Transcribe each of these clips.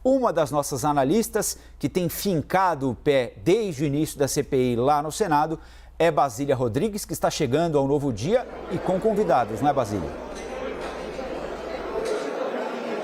Uma das nossas analistas, que tem fincado o pé desde o início da CPI lá no Senado, é Basília Rodrigues, que está chegando ao Novo Dia e com convidados, não é, Basília?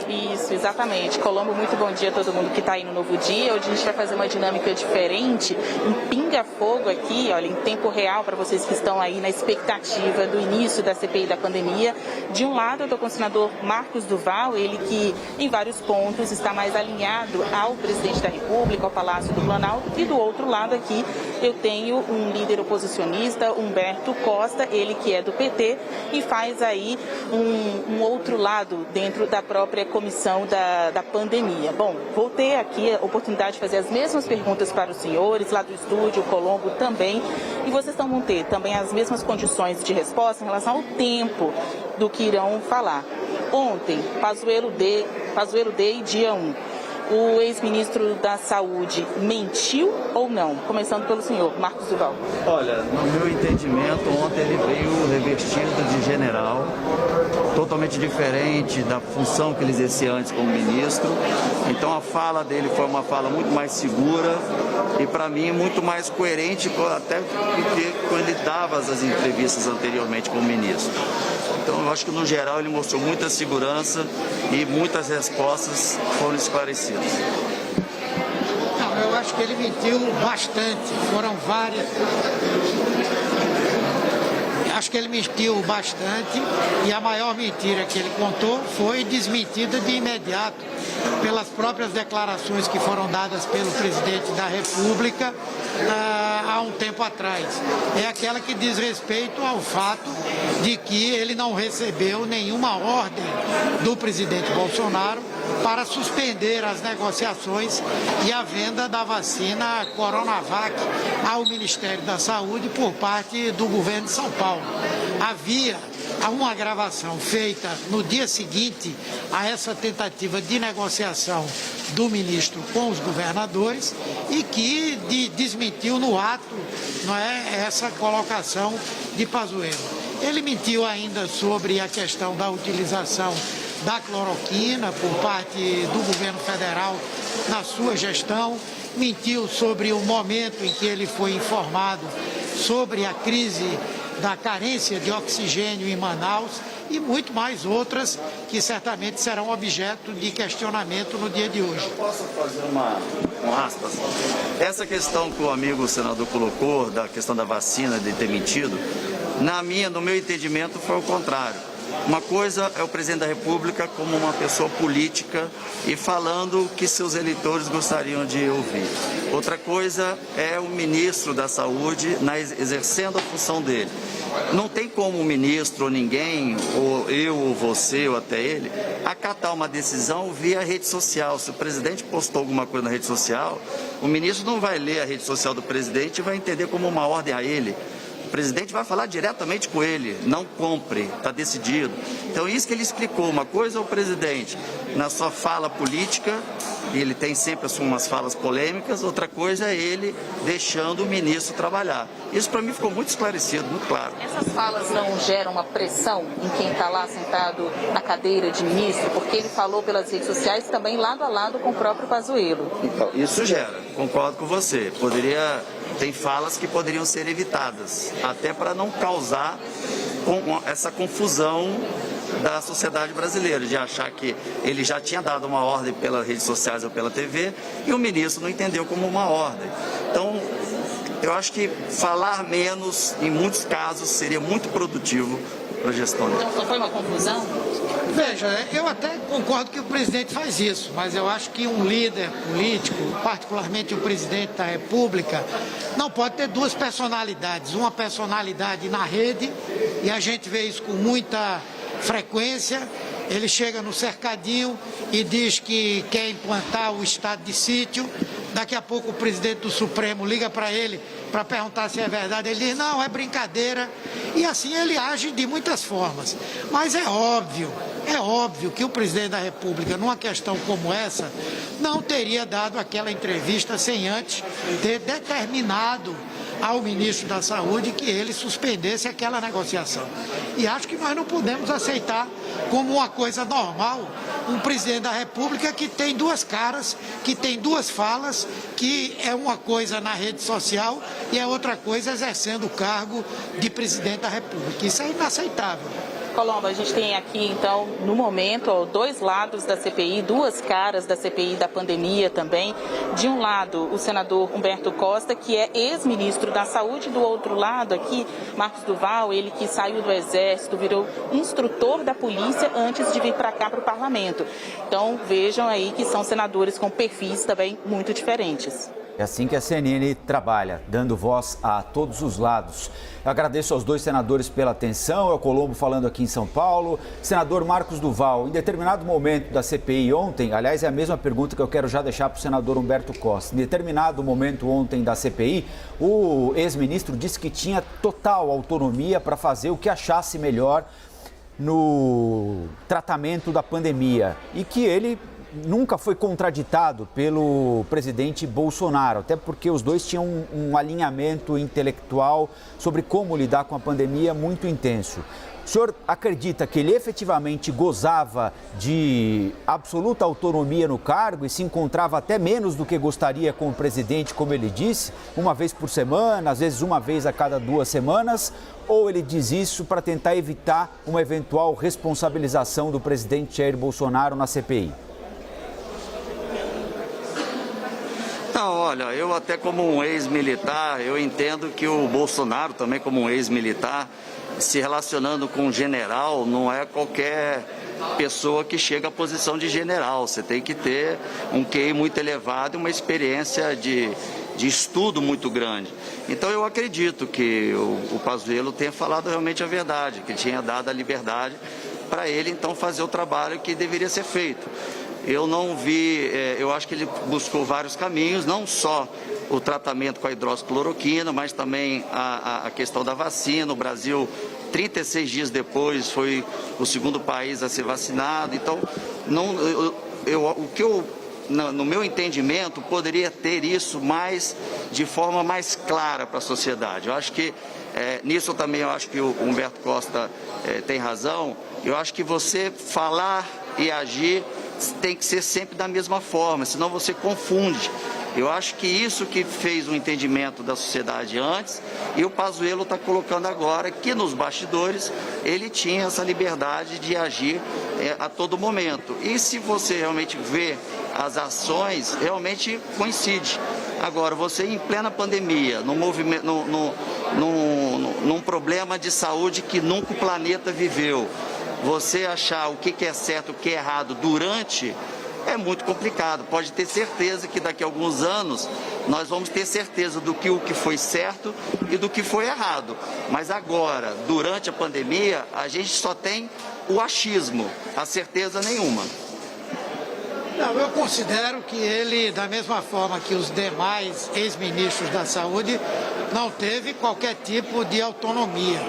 Isso, exatamente. Colombo, muito bom dia a todo mundo que está aí no Novo Dia. Hoje a gente vai fazer uma dinâmica diferente, um pinga-fogo aqui, olha, em tempo real para vocês que estão aí na expectativa do início da CPI da pandemia. De um lado, eu estou com o senador Marcos Duval, ele que em vários pontos está mais alinhado ao presidente da República, ao Palácio do Planalto, e do outro lado aqui eu tenho um líder oposicionista, Humberto Costa, ele que é do PT e faz aí um outro lado dentro da própria comissão da pandemia. Bom, vou ter aqui a oportunidade de fazer as mesmas perguntas para os senhores, lá do estúdio, o Colombo também, e vocês vão ter também as mesmas condições de resposta em relação ao tempo do que irão falar. Ontem, Pazuello Day, dia 1. O ex-ministro da Saúde mentiu ou não? Começando pelo senhor, Marcos Duval. Olha, no meu entendimento, ontem ele veio revestido de general, totalmente diferente da função que ele exercia antes como ministro. Então a fala dele foi uma fala muito mais segura e, para mim, muito mais coerente até quando ele dava as entrevistas anteriormente como ministro. Então eu acho que, no geral, ele mostrou muita segurança e muitas respostas foram esclarecidas. Não, eu acho que ele mentiu bastante, foram várias. Acho que ele mentiu bastante e a maior mentira que ele contou foi desmentida de imediato pelas próprias declarações que foram dadas pelo presidente da República há um tempo atrás. É aquela que diz respeito ao fato de que ele não recebeu nenhuma ordem do presidente Bolsonaro para suspender as negociações e a venda da vacina Coronavac ao Ministério da Saúde por parte do governo de São Paulo. Havia uma gravação feita no dia seguinte a essa tentativa de negociação do ministro com os governadores e que desmentiu no ato, não é, essa colocação de Pazuello. Ele mentiu ainda sobre a questão da utilização da cloroquina por parte do governo federal na sua gestão, mentiu sobre o momento em que ele foi informado sobre a crise da carência de oxigênio em Manaus e muito mais outras que certamente serão objeto de questionamento no dia de hoje. Eu posso fazer um aspas? Essa questão que o amigo senador colocou, da questão da vacina, de ter mentido, no meu entendimento, foi o contrário. Uma coisa é o presidente da República como uma pessoa política e falando o que seus eleitores gostariam de ouvir. Outra coisa é o ministro da Saúde exercendo a função dele. Não tem como o ministro ou ninguém, ou eu ou você ou até ele, acatar uma decisão via rede social. Se o presidente postou alguma coisa na rede social, o ministro não vai ler a rede social do presidente e vai entender como uma ordem a ele. O presidente vai falar diretamente com ele, não compre, está decidido. Então, isso que ele explicou. Uma coisa é o presidente, na sua fala política, ele tem sempre umas falas polêmicas, outra coisa é ele deixando o ministro trabalhar. Isso, para mim, ficou muito esclarecido, muito claro. Essas falas não geram uma pressão em quem está lá sentado na cadeira de ministro? Porque ele falou pelas redes sociais também lado a lado com o próprio Pazuello. Então, isso gera, concordo com você. Tem falas que poderiam ser evitadas, até para não causar essa confusão da sociedade brasileira, de achar que ele já tinha dado uma ordem pelas redes sociais ou pela TV e o ministro não entendeu como uma ordem. Então, eu acho que falar menos, em muitos casos, seria muito produtivo para a gestão dele. Então, só foi uma confusão? Veja, eu até concordo que o presidente faz isso, mas eu acho que um líder político, particularmente o presidente da República, não pode ter duas personalidades. Uma personalidade na rede, e a gente vê isso com muita frequência. Ele chega no cercadinho e diz que quer implantar o estado de sítio. Daqui a pouco o presidente do Supremo liga para ele para perguntar se é verdade. Ele diz, não, é brincadeira. E assim ele age de muitas formas. Mas é óbvio que o presidente da República, numa questão como essa, não teria dado aquela entrevista sem antes ter determinado ao ministro da Saúde que ele suspendesse aquela negociação. E acho que nós não podemos aceitar como uma coisa normal, um presidente da República que tem duas caras, que tem duas falas, que é uma coisa na rede social e é outra coisa exercendo o cargo de presidente da República. Isso é inaceitável. Colombo, a gente tem aqui, então, no momento, dois lados da CPI, duas caras da CPI da pandemia também. De um lado, o senador Humberto Costa, que é ex-ministro da Saúde. Do outro lado aqui, Marcos Duval, ele que saiu do Exército, virou instrutor da polícia antes de vir para cá, para o parlamento. Então, vejam aí que são senadores com perfis também muito diferentes. É assim que a CNN trabalha, dando voz a todos os lados. Eu agradeço aos dois senadores pela atenção. É o Colombo falando aqui em São Paulo. Senador Marcos Duval, em determinado momento da CPI ontem, aliás, é a mesma pergunta que eu quero já deixar para o senador Humberto Costa. Em determinado momento ontem da CPI, o ex-ministro disse que tinha total autonomia para fazer o que achasse melhor no tratamento da pandemia e que ele nunca foi contraditado pelo presidente Bolsonaro, até porque os dois tinham um alinhamento intelectual sobre como lidar com a pandemia muito intenso. O senhor acredita que ele efetivamente gozava de absoluta autonomia no cargo e se encontrava até menos do que gostaria com o presidente, como ele disse, uma vez por semana, às vezes uma vez a cada 2 semanas, ou ele diz isso para tentar evitar uma eventual responsabilização do presidente Jair Bolsonaro na CPI? Não, olha, eu até como um ex-militar, eu entendo que o Bolsonaro também como um ex-militar, se relacionando com um general, não é qualquer pessoa que chega à posição de general. Você tem que ter um QI muito elevado e uma experiência de estudo muito grande. Então eu acredito que o Pazuello tenha falado realmente a verdade, que tinha dado a liberdade para ele então fazer o trabalho que deveria ser feito. Eu não vi, eu acho que ele buscou vários caminhos, não só o tratamento com a hidroxicloroquina, mas também a questão da vacina. O Brasil, 36 dias depois, foi o segundo país a ser vacinado. Então, no meu entendimento, poderia ter isso de forma mais clara para a sociedade. Eu acho que, nisso também eu acho que o Humberto Costa tem razão. Eu acho que você falar e agir tem que ser sempre da mesma forma, senão você confunde. Eu acho que isso que fez o entendimento da sociedade antes, e o Pazuello está colocando agora que nos bastidores ele tinha essa liberdade de agir a todo momento. E se você realmente vê as ações, realmente coincide. Agora, você em plena pandemia, num problema de saúde que nunca o planeta viveu, você achar o que é certo, o que é errado durante, é muito complicado. Pode ter certeza que daqui a alguns anos nós vamos ter certeza do que o que foi certo e do que foi errado. Mas agora, durante a pandemia, a gente só tem o achismo, a certeza nenhuma. Não, eu considero que ele, da mesma forma que os demais ex-ministros da Saúde, não teve qualquer tipo de autonomia.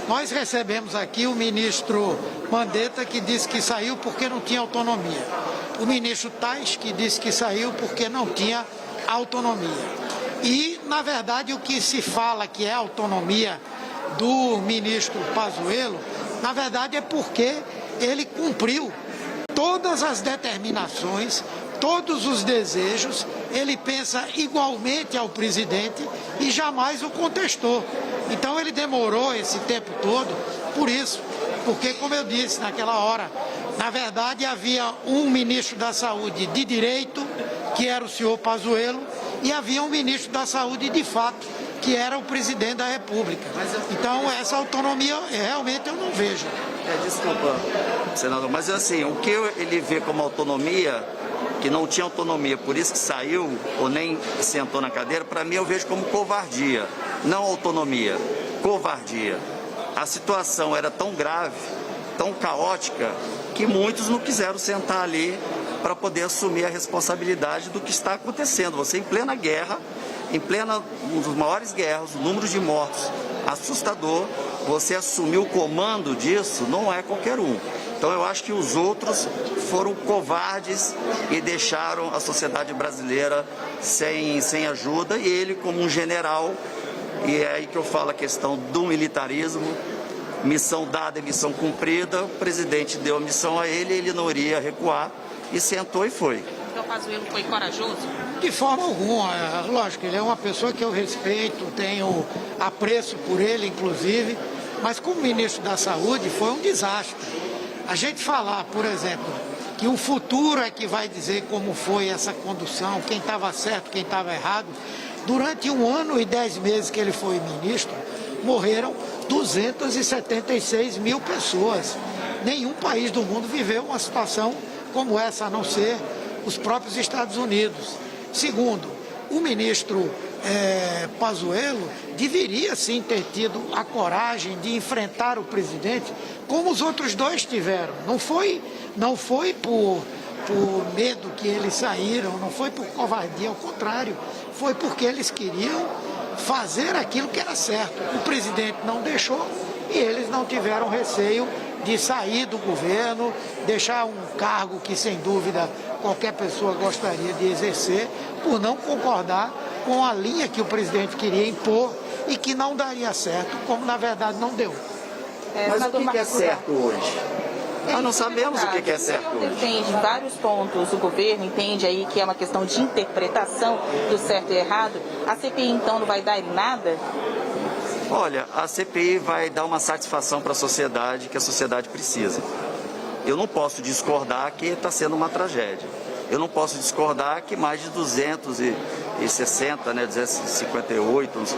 Nós recebemos aqui o ministro Mandetta, que disse que saiu porque não tinha autonomia. O ministro Tais, que disse que saiu porque não tinha autonomia. E, na verdade, o que se fala que é autonomia do ministro Pazuello, na verdade é porque ele cumpriu todas as determinações, todos os desejos, ele pensa igualmente ao presidente e jamais o contestou. Então ele demorou esse tempo todo por isso, porque, como eu disse naquela hora, na verdade havia um ministro da Saúde de direito, que era o senhor Pazuello, e havia um ministro da Saúde de fato, que era o presidente da República. Então essa autonomia realmente eu não vejo. Desculpa, senador, mas assim, o que ele vê como autonomia, que não tinha autonomia, por isso que saiu ou nem sentou na cadeira, para mim eu vejo como covardia, não autonomia, covardia. A situação era tão grave, tão caótica, que muitos não quiseram sentar ali para poder assumir a responsabilidade do que está acontecendo. Você em plena guerra, uma das maiores guerras, o número de mortos assustador, você assumir o comando disso não é qualquer um. Então eu acho que os outros foram covardes e deixaram a sociedade brasileira sem ajuda, e ele como um general, e é aí que eu falo a questão do militarismo, missão dada e missão cumprida, o presidente deu a missão a ele, ele não iria recuar e sentou e foi. Então o Pazuello foi corajoso? De forma alguma, lógico, ele é uma pessoa que eu respeito, tenho apreço por ele, inclusive, mas como ministro da Saúde foi um desastre. A gente falar, por exemplo, que o futuro é que vai dizer como foi essa condução, quem estava certo, quem estava errado. Durante 1 ano e 10 meses que ele foi ministro, morreram 276 mil pessoas. Nenhum país do mundo viveu uma situação como essa, a não ser os próprios Estados Unidos. Segundo, o ministro Pazuello deveria sim ter tido a coragem de enfrentar o presidente como os outros dois tiveram. Não foi por medo que eles saíram, não foi por covardia, ao contrário, foi porque eles queriam fazer aquilo que era certo. O presidente não deixou e eles não tiveram receio de sair do governo, deixar um cargo que, sem dúvida, qualquer pessoa gostaria de exercer, por não concordar com a linha que o presidente queria impor e que não daria certo, como na verdade não deu. Mas o que é certo hoje? Nós não sabemos o que é certo hoje. Defende em vários pontos, o governo entende aí que é uma questão de interpretação do certo e errado. A CPI então não vai dar em nada? Olha, a CPI vai dar uma satisfação para a sociedade que a sociedade precisa. Eu não posso discordar que está sendo uma tragédia. Eu não posso discordar que mais de 260, 258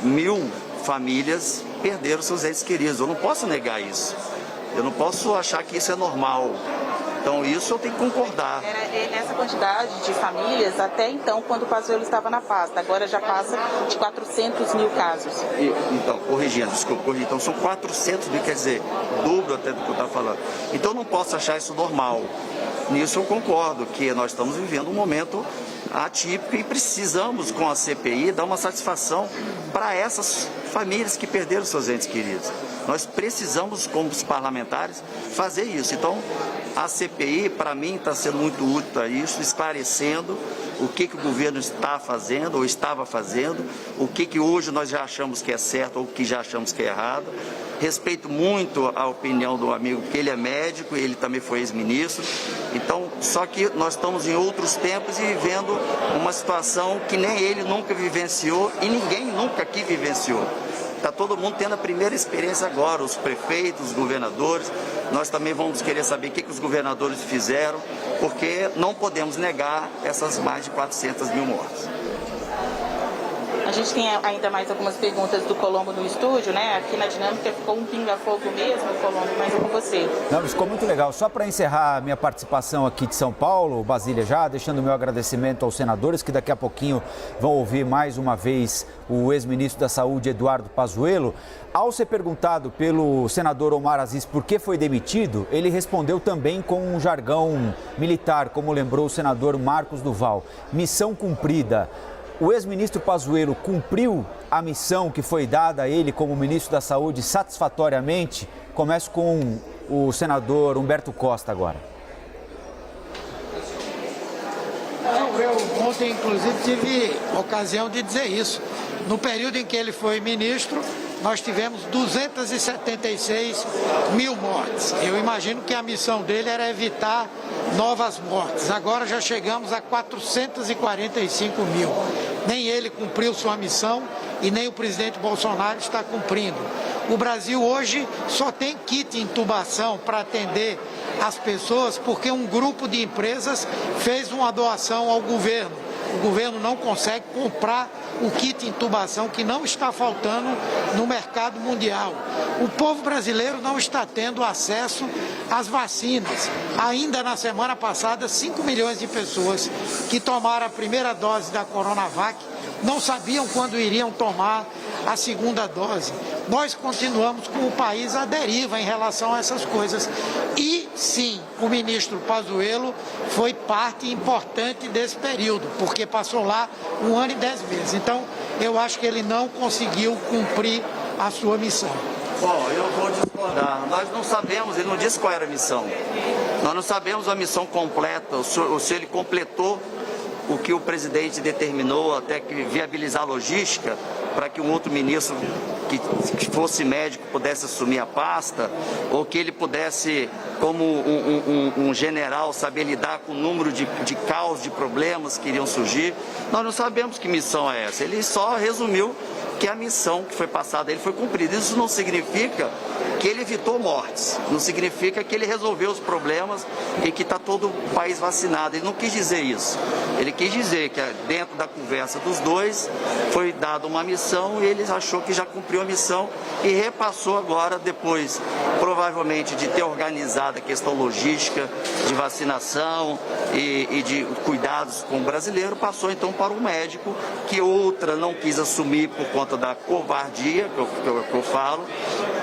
mil famílias perderam seus entes queridos. Eu não posso negar isso. Eu não posso achar que isso é normal. Então, isso eu tenho que concordar. Era essa quantidade de famílias até então, quando o Pazuello estava na pasta. Agora já passa de 400 mil casos. Então, corrigindo, então são 400 mil, quer dizer, dobro até do que eu estava falando. Então, eu não posso achar isso normal. Nisso eu concordo, que nós estamos vivendo um momento atípico e precisamos, com a CPI, dar uma satisfação para essas famílias que perderam seus entes queridos. Nós precisamos, como os parlamentares, fazer isso. Então, a CPI, para mim, está sendo muito útil a isso, esclarecendo o que o governo está fazendo ou estava fazendo, o que hoje nós já achamos que é certo ou o que já achamos que é errado. Respeito muito a opinião do amigo, porque ele é médico, ele também foi ex-ministro. Então, só que nós estamos em outros tempos e vivendo uma situação que nem ele nunca vivenciou e ninguém nunca aqui vivenciou. Está todo mundo tendo a primeira experiência agora, os prefeitos, os governadores. Nós também vamos querer saber o que os governadores fizeram, porque não podemos negar essas mais de 400 mil mortes. A gente tem ainda mais algumas perguntas do Colombo no estúdio, né? Aqui na dinâmica ficou um pinga-fogo mesmo, Colombo, mas é com você. Não, ficou muito legal. Só para encerrar a minha participação aqui de São Paulo, Basília, já deixando o meu agradecimento aos senadores, que daqui a pouquinho vão ouvir mais uma vez o ex-ministro da Saúde, Eduardo Pazuello. Ao ser perguntado pelo senador Omar Aziz por que foi demitido, ele respondeu também com um jargão militar, como lembrou o senador Marcos do Val. Missão cumprida. O ex-ministro Pazuello cumpriu a missão que foi dada a ele como ministro da Saúde satisfatoriamente? Começo com o senador Humberto Costa agora. Eu ontem, inclusive, tive ocasião de dizer isso. No período em que ele foi ministro, nós tivemos 276 mil mortes. Eu imagino que a missão dele era evitar novas mortes. Agora já chegamos a 445 mil. Nem ele cumpriu sua missão e nem o presidente Bolsonaro está cumprindo. O Brasil hoje só tem kit intubação para atender as pessoas porque um grupo de empresas fez uma doação ao governo. O governo não consegue comprar o kit intubação que não está faltando no mercado mundial. O povo brasileiro não está tendo acesso às vacinas. Ainda na semana passada, 5 milhões de pessoas que tomaram a primeira dose da Coronavac não sabiam quando iriam tomar a segunda dose. Nós continuamos com o país à deriva em relação a essas coisas. E, sim, o ministro Pazuello foi parte importante desse período, porque passou lá 1 ano e 10 meses. Então, eu acho que ele não conseguiu cumprir a sua missão. Bom, eu vou discordar. Nós não sabemos, ele não disse qual era a missão. Nós não sabemos a missão completa, se ele completou o que o presidente determinou, até que viabilizar a logística para que um outro ministro que fosse médico pudesse assumir a pasta, ou que ele pudesse, como um general, saber lidar com o número de caos, de problemas que iriam surgir. Nós não sabemos que missão é essa. Ele só resumiu que a missão que foi passada a ele foi cumprida. Isso não significa que ele evitou mortes, não significa que ele resolveu os problemas e que está todo o país vacinado. Ele não quis dizer isso. Ele quis dizer que dentro da conversa dos dois foi dada uma missão e ele achou que já cumpriu a missão e repassou agora, depois provavelmente de ter organizado a questão logística de vacinação e de cuidados com o brasileiro, passou então para um médico que outra não quis assumir por conta da covardia que eu falo,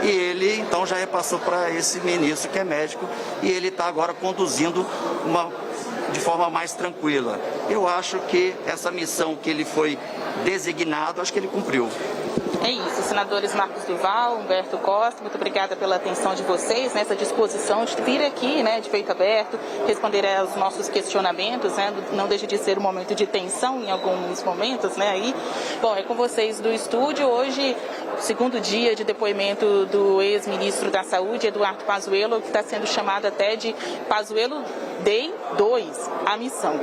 e ele então já repassou para esse ministro que é médico e ele está agora conduzindo de forma mais tranquila. Eu acho que essa missão que ele foi designado, acho que ele cumpriu. É isso, senadores Marcos do Val, Humberto Costa, muito obrigada pela atenção de vocês, nessa disposição de vir aqui, de peito aberto, responder aos nossos questionamentos, não deixa de ser um momento de tensão em alguns momentos, aí. Bom, é com vocês do estúdio, hoje, segundo dia de depoimento do ex-ministro da Saúde, Eduardo Pazuello, que está sendo chamado até de Pazuello Day 2, a missão.